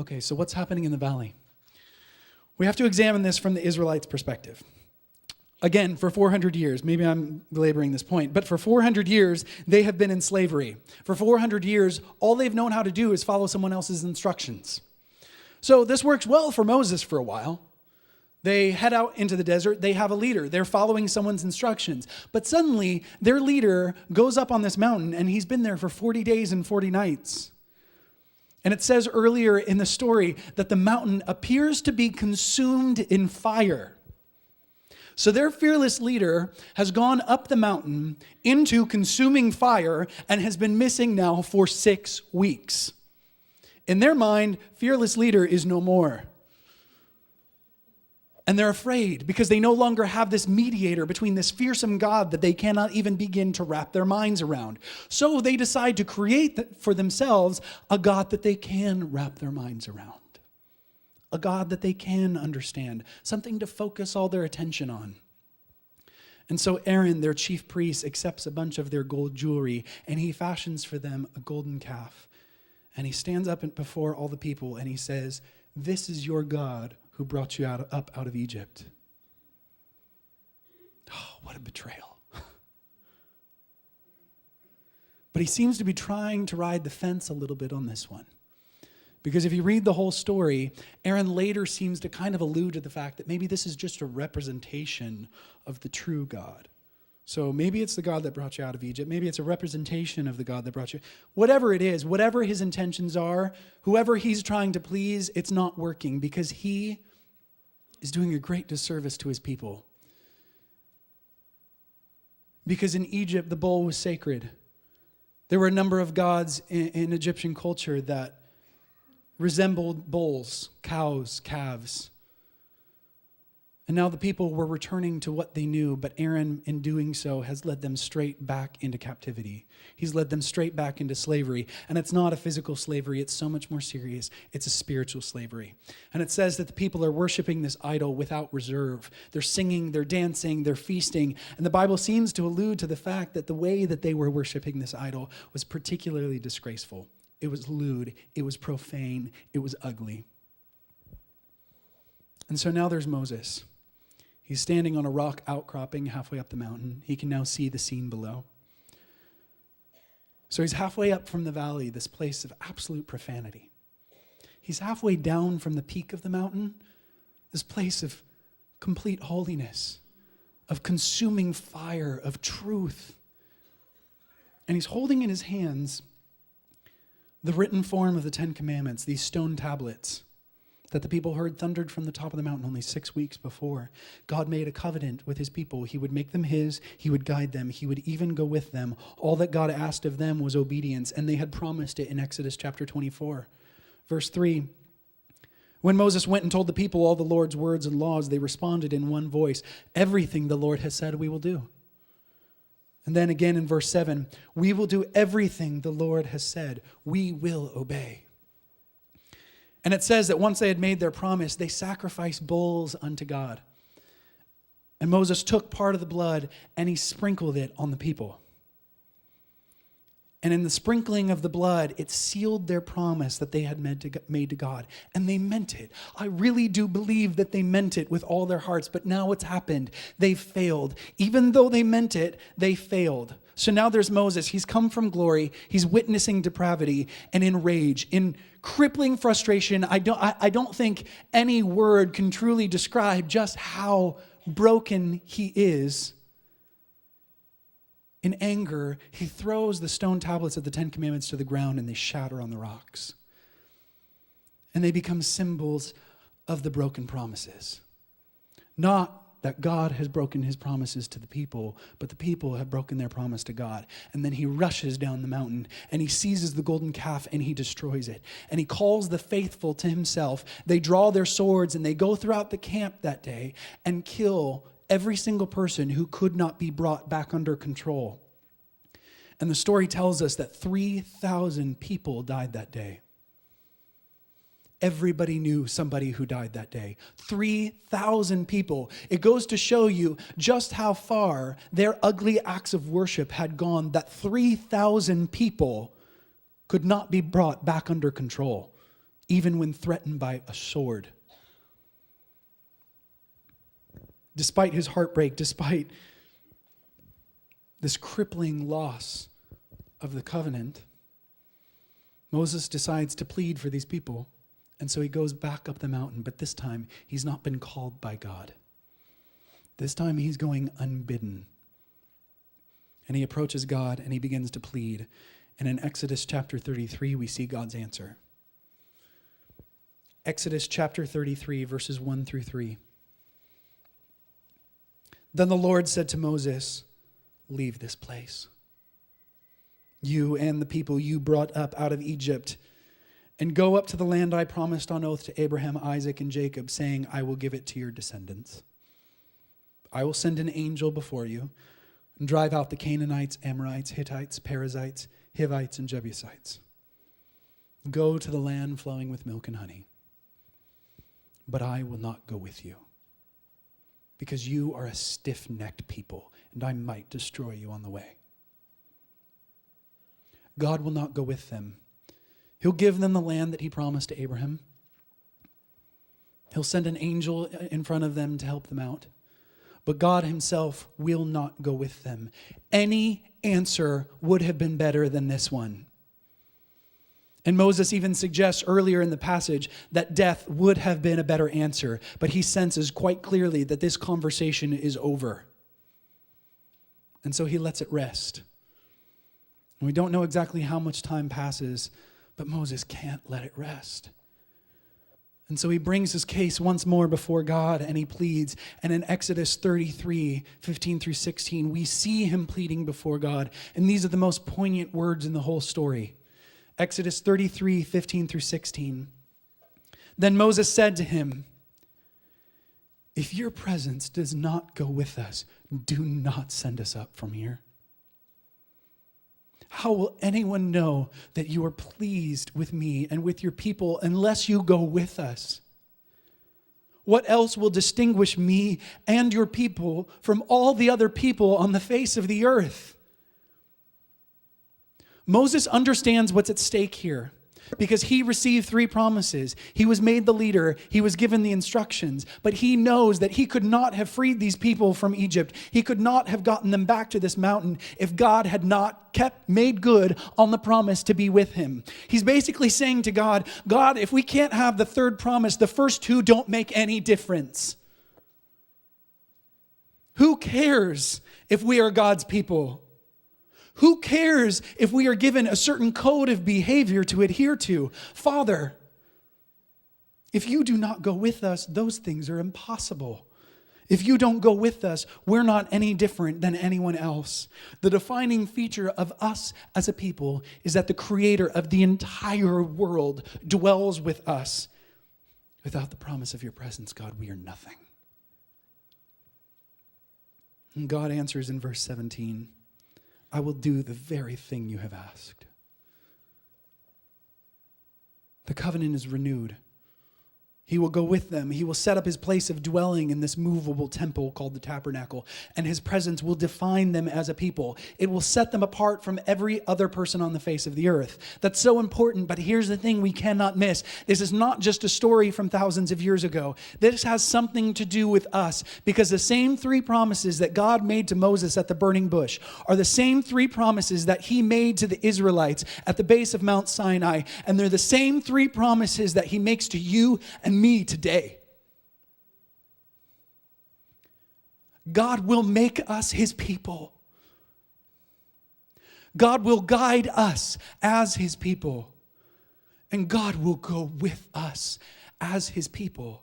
Okay, so what's happening in the valley? We have to examine this from the Israelites' perspective. Again, for 400 years, maybe I'm belaboring this point, but for 400 years, they have been in slavery. For 400 years, all they've known how to do is follow someone else's instructions. So this works well for Moses for a while. They head out into the desert. They have a leader. They're following someone's instructions. But suddenly, their leader goes up on this mountain, and he's been there for 40 days and 40 nights. And it says earlier in the story that the mountain appears to be consumed in fire. So their fearless leader has gone up the mountain into consuming fire and has been missing now for 6 weeks. In their mind, fearless leader is no more. And they're afraid because they no longer have this mediator between this fearsome God that they cannot even begin to wrap their minds around. So they decide to create for themselves a God that they can wrap their minds around. A God that they can understand, something to focus all their attention on. And so Aaron, their chief priest, accepts a bunch of their gold jewelry, and he fashions for them a golden calf. And he stands up before all the people, and he says, "This is your God who brought you up out of Egypt." Oh, what a betrayal. But he seems to be trying to ride the fence a little bit on this one. Because if you read the whole story, Aaron later seems to kind of allude to the fact that maybe this is just a representation of the true God. So maybe it's the God that brought you out of Egypt. Maybe it's a representation of the God that brought you. Whatever it is, whatever his intentions are, whoever he's trying to please, it's not working because he is doing a great disservice to his people. Because in Egypt, the bull was sacred. There were a number of gods in Egyptian culture that resembled bulls, cows, calves. And now the people were returning to what they knew, but Aaron, in doing so, has led them straight back into captivity. He's led them straight back into slavery. And it's not a physical slavery. It's so much more serious. It's a spiritual slavery. And it says that the people are worshiping this idol without reserve. They're singing, they're dancing, they're feasting. And the Bible seems to allude to the fact that the way that they were worshiping this idol was particularly disgraceful. It was lewd, it was profane, it was ugly. And so now there's Moses. He's standing on a rock outcropping halfway up the mountain. He can now see the scene below. So he's halfway up from the valley, this place of absolute profanity. He's halfway down from the peak of the mountain, this place of complete holiness, of consuming fire, of truth. And he's holding in his hands the written form of the 10 Commandments, these stone tablets that the people heard thundered from the top of the mountain only 6 weeks before. God made a covenant with his people. He would make them his. He would guide them. He would even go with them. All that God asked of them was obedience, and they had promised it in Exodus chapter 24. Verse 3, when Moses went and told the people all the Lord's words and laws, they responded in one voice, "Everything the Lord has said we will do." And then again in verse 7, "We will do everything the Lord has said. We will obey." And it says that once they had made their promise, they sacrificed bulls unto God. And Moses took part of the blood and he sprinkled it on the people. And in the sprinkling of the blood, it sealed their promise that they had made to God. And they meant it. I really do believe that they meant it with all their hearts. But now what's happened? They've failed. Even though they meant it, they failed. So now there's Moses. He's come from glory. He's witnessing depravity and in rage, in crippling frustration. I don't think any word can truly describe just how broken he is. In anger, he throws the stone tablets of the 10 Commandments to the ground and they shatter on the rocks. And they become symbols of the broken promises. Not that God has broken his promises to the people, but the people have broken their promise to God. And then he rushes down the mountain and he seizes the golden calf and he destroys it. And he calls the faithful to himself. They draw their swords and they go throughout the camp that day and kill every single person who could not be brought back under control. And the story tells us that 3,000 people died that day. Everybody knew somebody who died that day. 3,000 people. It goes to show you just how far their ugly acts of worship had gone, that 3,000 people could not be brought back under control, even when threatened by a sword. Despite his heartbreak, despite this crippling loss of the covenant, Moses decides to plead for these people. And so he goes back up the mountain, but this time he's not been called by God. This time he's going unbidden. And he approaches God and he begins to plead. And in Exodus chapter 33, we see God's answer. Exodus chapter 33, verses 1 through 3. Then the Lord said to Moses, "Leave this place, you and the people you brought up out of Egypt, and go up to the land I promised on oath to Abraham, Isaac, and Jacob, saying, I will give it to your descendants. I will send an angel before you and drive out the Canaanites, Amorites, Hittites, Perizzites, Hivites, and Jebusites. Go to the land flowing with milk and honey. But I will not go with you, because you are a stiff-necked people, and I might destroy you on the way." God will not go with them. He'll give them the land that he promised to Abraham. He'll send an angel in front of them to help them out. But God himself will not go with them. Any answer would have been better than this one. And Moses even suggests earlier in the passage that death would have been a better answer, but he senses quite clearly that this conversation is over. And so he lets it rest. And we don't know exactly how much time passes, but Moses can't let it rest. And so he brings his case once more before God and he pleads. And in Exodus 33, 15 through 16, we see him pleading before God. And these are the most poignant words in the whole story. Exodus 33, 15 through 16. Then Moses said to him, "If your presence does not go with us, do not send us up from here. How will anyone know that you are pleased with me and with your people unless you go with us? What else will distinguish me and your people from all the other people on the face of the earth?" Moses understands what's at stake here because he received 3 promises. He was made the leader. He was given the instructions. But he knows that he could not have freed these people from Egypt. He could not have gotten them back to this mountain if God had not made good on the promise to be with him. He's basically saying to God, "God, if we can't have the 3rd promise, the first 2 don't make any difference. Who cares if we are God's people? Who cares if we are given a certain code of behavior to adhere to? Father, if you do not go with us, those things are impossible. If you don't go with us, we're not any different than anyone else. The defining feature of us as a people is that the creator of the entire world dwells with us. Without the promise of your presence, God, we are nothing." And God answers in verse 17, "I will do the very thing you have asked." The covenant is renewed. He will go with them. He will set up his place of dwelling in this movable temple called the tabernacle, and his presence will define them as a people. It will set them apart from every other person on the face of the earth. That's so important, but here's the thing we cannot miss. This is not just a story from thousands of years ago. This has something to do with us, because the same 3 promises that God made to Moses at the burning bush are the same 3 promises that he made to the Israelites at the base of Mount Sinai, and they're the same 3 promises that he makes to you and me today. God will make us his people. God will guide us as his people. And God will go with us as his people.